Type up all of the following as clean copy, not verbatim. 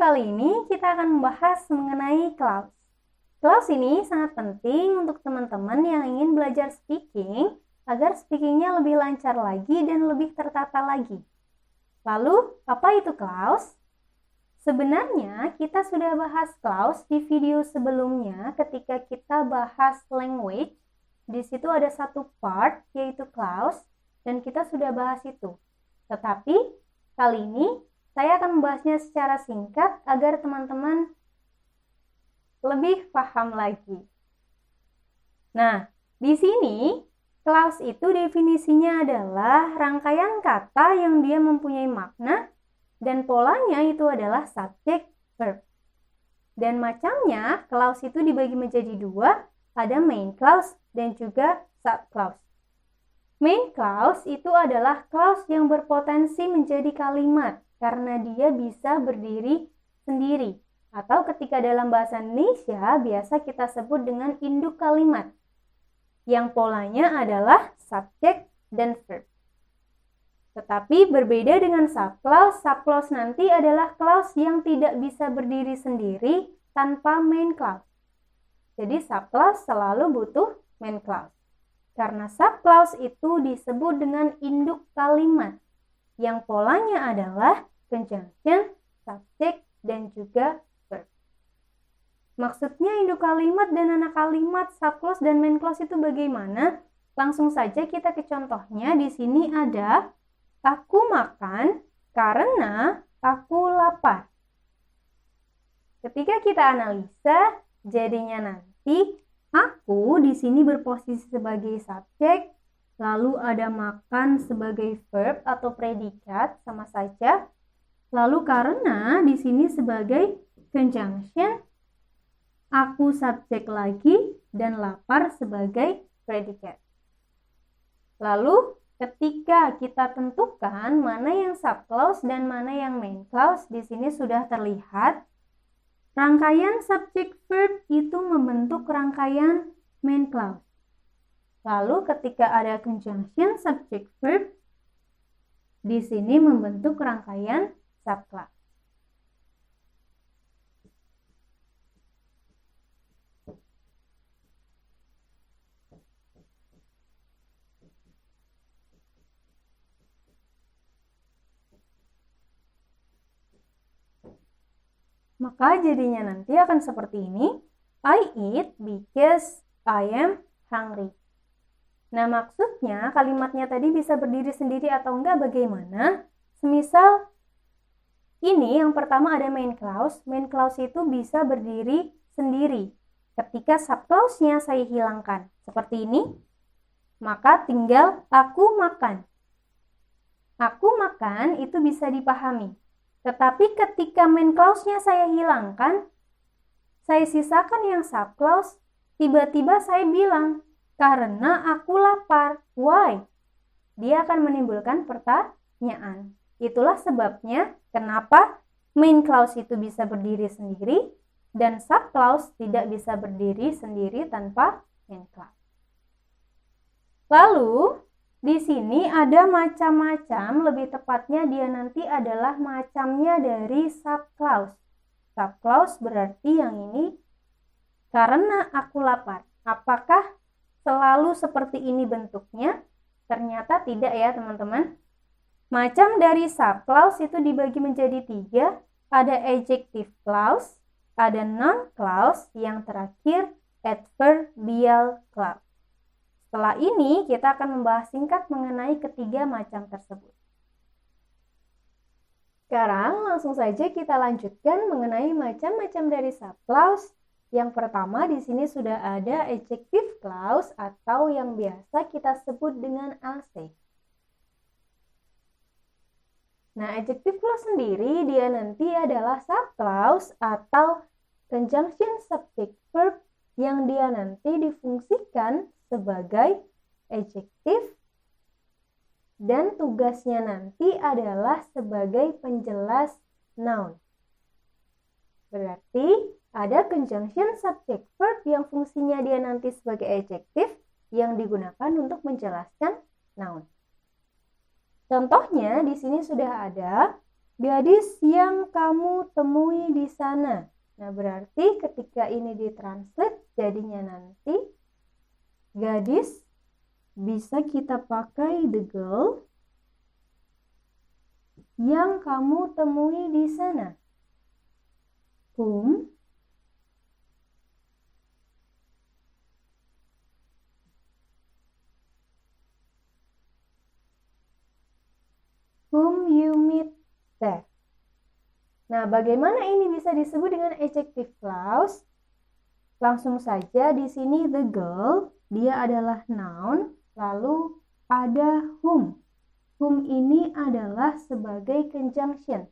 kali ini kita akan membahas mengenai clause. Clause ini sangat penting untuk teman-teman yang ingin belajar speaking agar speakingnya lebih lancar lagi dan lebih tertata lagi. Lalu, apa itu clause? Sebenarnya kita sudah bahas clause di video sebelumnya ketika kita bahas language. Di situ ada satu part yaitu clause dan kita sudah bahas itu. Tetapi kali ini saya akan membahasnya secara singkat agar teman-teman lebih paham lagi. Nah, di sini clause itu definisinya adalah rangkaian kata yang dia mempunyai makna dan polanya itu adalah subject verb. Dan macamnya clause itu dibagi menjadi dua, ada main clause dan juga sub clause. Main clause itu adalah clause yang berpotensi menjadi kalimat karena dia bisa berdiri sendiri. Atau ketika dalam bahasa Indonesia biasa kita sebut dengan induk kalimat. Yang polanya adalah subject dan verb. Tetapi berbeda dengan subclause nanti adalah clause yang tidak bisa berdiri sendiri tanpa main clause. Jadi subclause selalu butuh main clause. Karena subclause itu disebut dengan induk kalimat yang polanya adalah conjunction, subject, dan juga verb. Maksudnya induk kalimat dan anak kalimat, subclause dan main clause itu bagaimana? Langsung saja kita ke contohnya. Di sini ada aku makan karena aku lapar. Ketika kita analisa, jadinya nanti aku di sini berposisi sebagai subjek, lalu ada makan sebagai verb atau predikat sama saja. Lalu karena di sini sebagai conjunction, aku subjek lagi dan lapar sebagai predikat. Lalu ketika kita tentukan mana yang subclause dan mana yang main clause, di sini sudah terlihat rangkaian subject verb itu membentuk rangkaian main clause. Lalu ketika ada conjunction subject verb, di sini membentuk rangkaian subclause. Maka jadinya nanti akan seperti ini. I eat because I am hungry. Nah, maksudnya kalimatnya tadi bisa berdiri sendiri atau enggak bagaimana? Semisal ini yang pertama ada main clause. Main clause itu bisa berdiri sendiri. Ketika subclause-nya saya hilangkan. Seperti ini. Maka tinggal aku makan. Aku makan itu bisa dipahami. Tetapi ketika main clause-nya saya hilangkan, saya sisakan yang subclause, tiba-tiba saya bilang, karena aku lapar. Why? Dia akan menimbulkan pertanyaan. Itulah sebabnya kenapa main clause itu bisa berdiri sendiri dan subclause tidak bisa berdiri sendiri tanpa main clause. Lalu, di sini ada macam-macam, lebih tepatnya dia nanti adalah macamnya dari subclause. Subclause berarti yang ini karena aku lapar. Apakah selalu seperti ini bentuknya? Ternyata tidak ya teman-teman. Macam dari subclause itu dibagi menjadi 3. Ada adjective clause, ada noun clause, yang terakhir adverbial clause. Setelah ini, kita akan membahas singkat mengenai ketiga macam tersebut. Sekarang, langsung saja kita lanjutkan mengenai macam-macam dari subclause. Yang pertama, di sini sudah ada adjective clause atau yang biasa kita sebut dengan AC. Nah, adjective clause sendiri, dia nanti adalah subclause atau conjunction subject verb yang dia nanti difungsikan sebagai adjektif dan tugasnya nanti adalah sebagai penjelas noun. Berarti ada conjunction subject verb yang fungsinya dia nanti sebagai adjektif yang digunakan untuk menjelaskan noun. Contohnya di sini sudah ada Gadis yang kamu temui di sana. Nah, berarti ketika ini ditranslate jadinya nanti gadis bisa kita pakai the girl yang kamu temui di sana. Whom you meet there. Nah, bagaimana ini bisa disebut dengan adjective clause? Langsung saja di sini the girl, dia adalah noun, lalu ada whom. Whom ini adalah sebagai conjunction.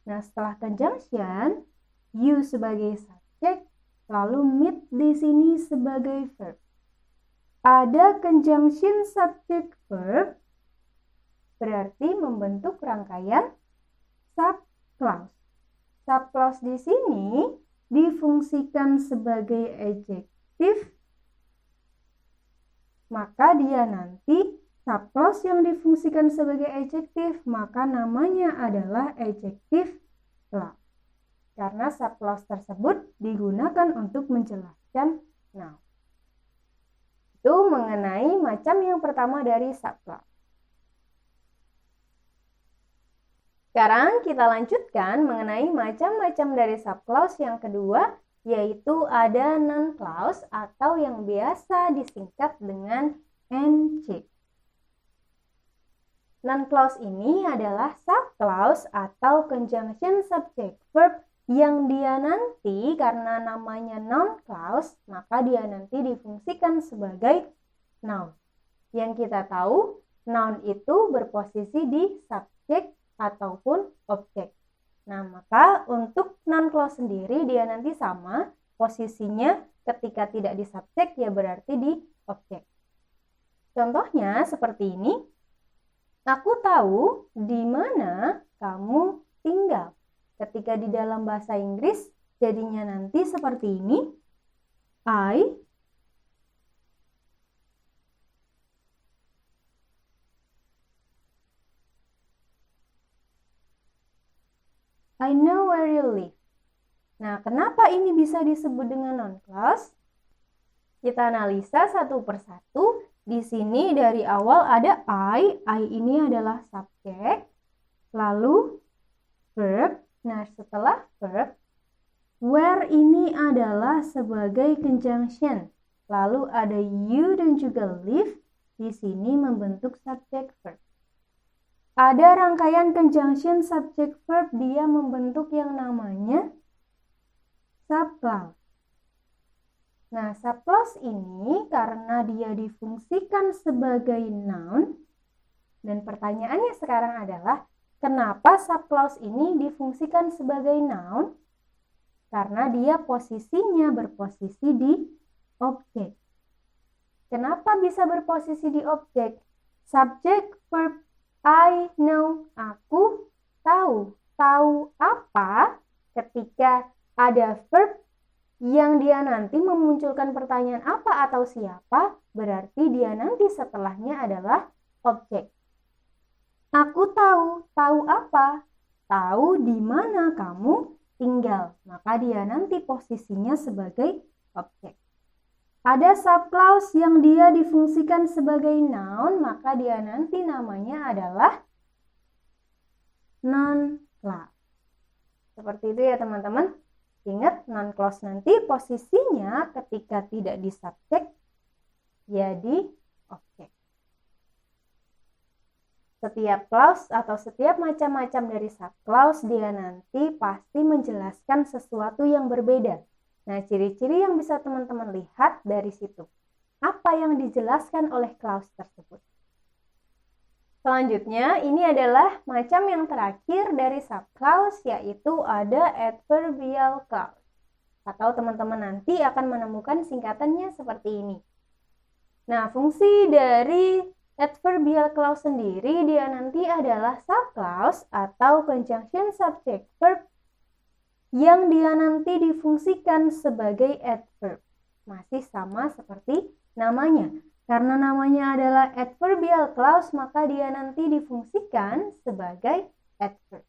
Nah, setelah conjunction, you sebagai subjek, lalu meet di sini sebagai verb. Ada conjunction subject verb, berarti membentuk rangkaian subclause. Subclause di sini difungsikan sebagai adjektif, maka dia nanti subclause yang difungsikan sebagai adjektif, maka namanya adalah adjective clause. Karena subclause tersebut digunakan untuk menjelaskan noun. Itu mengenai macam yang pertama dari subclause. Sekarang kita lanjutkan mengenai macam-macam dari subclause yang kedua, yaitu ada noun clause atau yang biasa disingkat dengan NC. Noun clause ini adalah subclause atau conjunction subject verb yang dia nanti karena namanya noun clause, maka dia nanti difungsikan sebagai noun. Yang kita tahu, noun itu berposisi di subjek ataupun objek. Nah, maka untuk noun clause sendiri dia nanti sama posisinya ketika tidak di subjek ya berarti di objek. Contohnya seperti ini. Aku tahu di mana kamu tinggal. Ketika di dalam bahasa Inggris jadinya nanti seperti ini. I know where you live. Nah, kenapa ini bisa disebut dengan noun clause? Kita analisa satu persatu. Di sini dari awal ada I ini adalah subjek, lalu verb. Nah, setelah verb, where ini adalah sebagai conjunction. Lalu ada you dan juga live. Di sini membentuk subjek verb. Ada rangkaian conjunction subject verb, dia membentuk yang namanya subclause. Nah, subclause ini karena dia difungsikan sebagai noun, dan pertanyaannya sekarang adalah, kenapa subclause ini difungsikan sebagai noun? Karena dia posisinya berposisi di objek. Kenapa bisa berposisi di objek? Subject verb I know, aku tahu. Tahu apa? Ketika ada verb yang dia nanti memunculkan pertanyaan apa atau siapa, berarti dia nanti setelahnya adalah objek. Aku tahu. Tahu apa? Tahu di mana kamu tinggal. Maka dia nanti posisinya sebagai objek. Ada subclause yang dia difungsikan sebagai noun, maka dia nanti namanya adalah noun clause. Seperti itu ya teman-teman. Ingat, noun clause nanti posisinya ketika tidak di subjek, jadi objek. Setiap clause atau setiap macam-macam dari subclause dia nanti pasti menjelaskan sesuatu yang berbeda. Nah, ciri-ciri yang bisa teman-teman lihat dari situ. Apa yang dijelaskan oleh clause tersebut? Selanjutnya, ini adalah macam yang terakhir dari subclause, yaitu ada adverbial clause. Atau teman-teman nanti akan menemukan singkatannya seperti ini. Nah, fungsi dari adverbial clause sendiri, dia nanti adalah subclause atau conjunction subject verb yang dia nanti difungsikan sebagai adverb. Masih sama seperti namanya. Karena namanya adalah adverbial clause, maka dia nanti difungsikan sebagai adverb.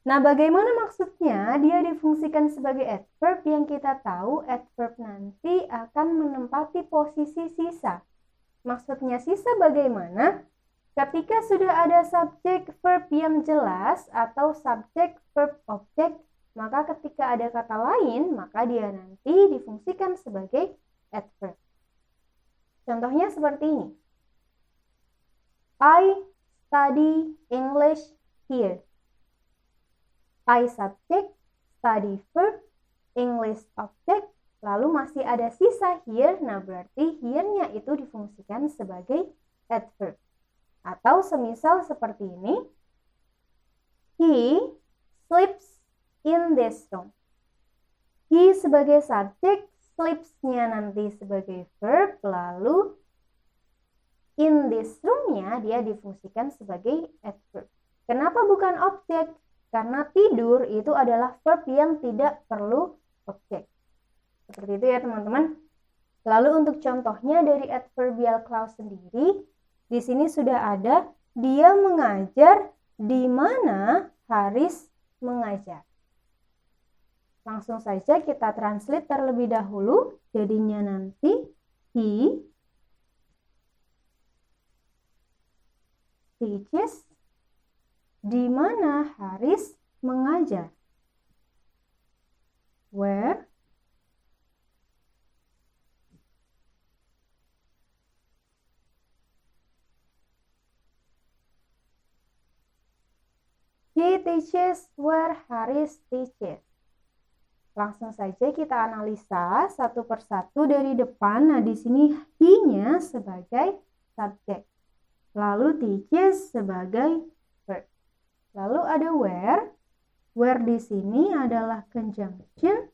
Nah, bagaimana maksudnya dia difungsikan sebagai adverb? Yang kita tahu adverb nanti akan menempati posisi sisa. Maksudnya sisa bagaimana? Ketika sudah ada subjek verb yang jelas atau subjek verb objek, maka ketika ada kata lain, maka dia nanti difungsikan sebagai adverb. Contohnya seperti ini. I study English here. I subject, study verb, English object, lalu masih ada sisa here. Nah, berarti here-nya itu difungsikan sebagai adverb. Atau semisal seperti ini. He sleeps in this room. He sebagai subjek, sleeps-nya nanti sebagai verb, lalu in this room-nya dia difungsikan sebagai adverb. Kenapa bukan objek? Karena tidur itu adalah verb yang tidak perlu objek. Seperti itu ya teman-teman. Lalu untuk contohnya dari adverbial clause sendiri, di sini sudah ada dia mengajar di mana Haris mengajar. Langsung saja kita translate terlebih dahulu. Jadinya nanti he teaches di mana Haris mengajar. Where he teaches where Haris teaches. Langsung saja kita analisa satu persatu dari depan. Nah, di sini he-nya sebagai subjek. Lalu teaches sebagai verb. Lalu ada where. Where di sini adalah conjunction.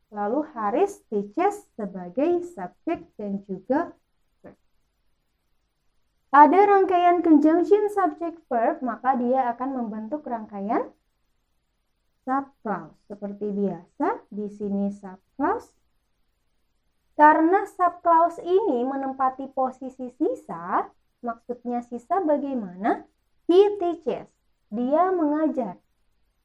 Lalu Haris teaches sebagai subjek dan juga verb. Ada rangkaian conjunction subject verb, maka dia akan membentuk rangkaian subclause. Seperti biasa, di sini subclause. Karena subclause ini menempati posisi sisa, maksudnya sisa bagaimana? He teaches. Dia mengajar.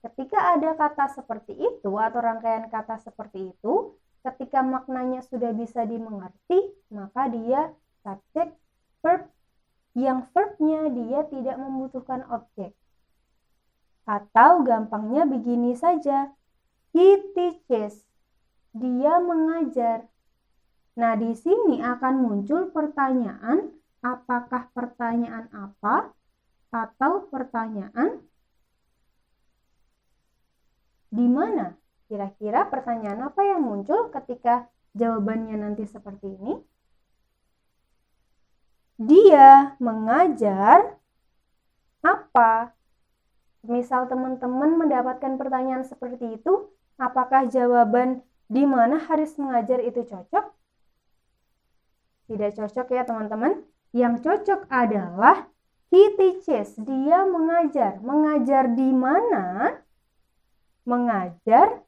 Ketika ada kata seperti itu atau rangkaian kata seperti itu, ketika maknanya sudah bisa dimengerti, maka dia subjek verb yang verbnya dia tidak membutuhkan objek. Atau gampangnya begini saja. He teaches. Dia mengajar. Nah, di sini akan muncul pertanyaan, apakah pertanyaan apa atau pertanyaan di mana? Kira-kira pertanyaan apa yang muncul ketika jawabannya nanti seperti ini? Dia mengajar apa? Misal teman-teman mendapatkan pertanyaan seperti itu, apakah jawaban di mana Haris mengajar itu cocok? Tidak cocok ya teman-teman. Yang cocok adalah he teaches, dia mengajar. Mengajar di mana? Mengajar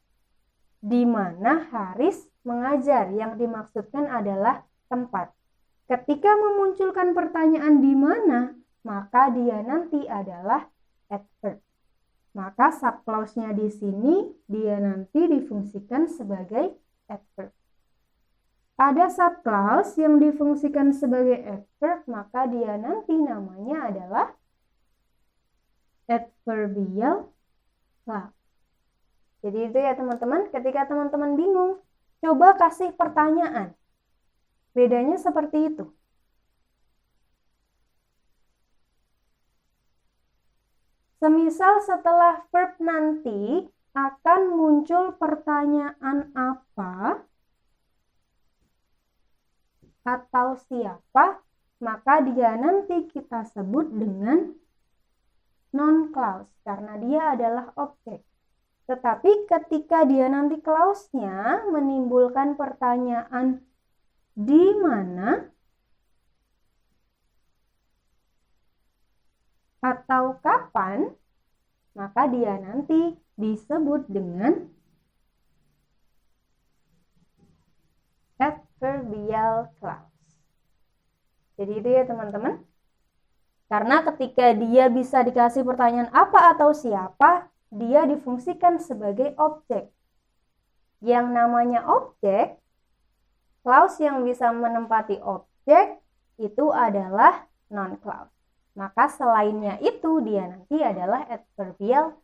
di mana Haris mengajar. Yang dimaksudkan adalah tempat. Ketika memunculkan pertanyaan di mana, maka dia nanti adalah adverb. Maka subclause-nya di sini dia nanti difungsikan sebagai adverb. Ada subclause yang difungsikan sebagai adverb, maka dia nanti namanya adalah adverbial clause. Jadi itu ya teman-teman, ketika teman-teman bingung, coba kasih pertanyaan. Bedanya seperti itu. Semisal setelah verb nanti akan muncul pertanyaan apa atau siapa, maka dia nanti kita sebut dengan non-clause karena dia adalah objek. Tetapi ketika dia nanti clause-nya menimbulkan pertanyaan di mana atau kapan, maka dia nanti disebut dengan adverbial clause. Jadi itu ya teman-teman. Karena ketika dia bisa dikasih pertanyaan apa atau siapa, dia difungsikan sebagai objek. Yang namanya objek, clause yang bisa menempati objek itu adalah noun clause. Maka selainnya itu dia nanti adalah adverbial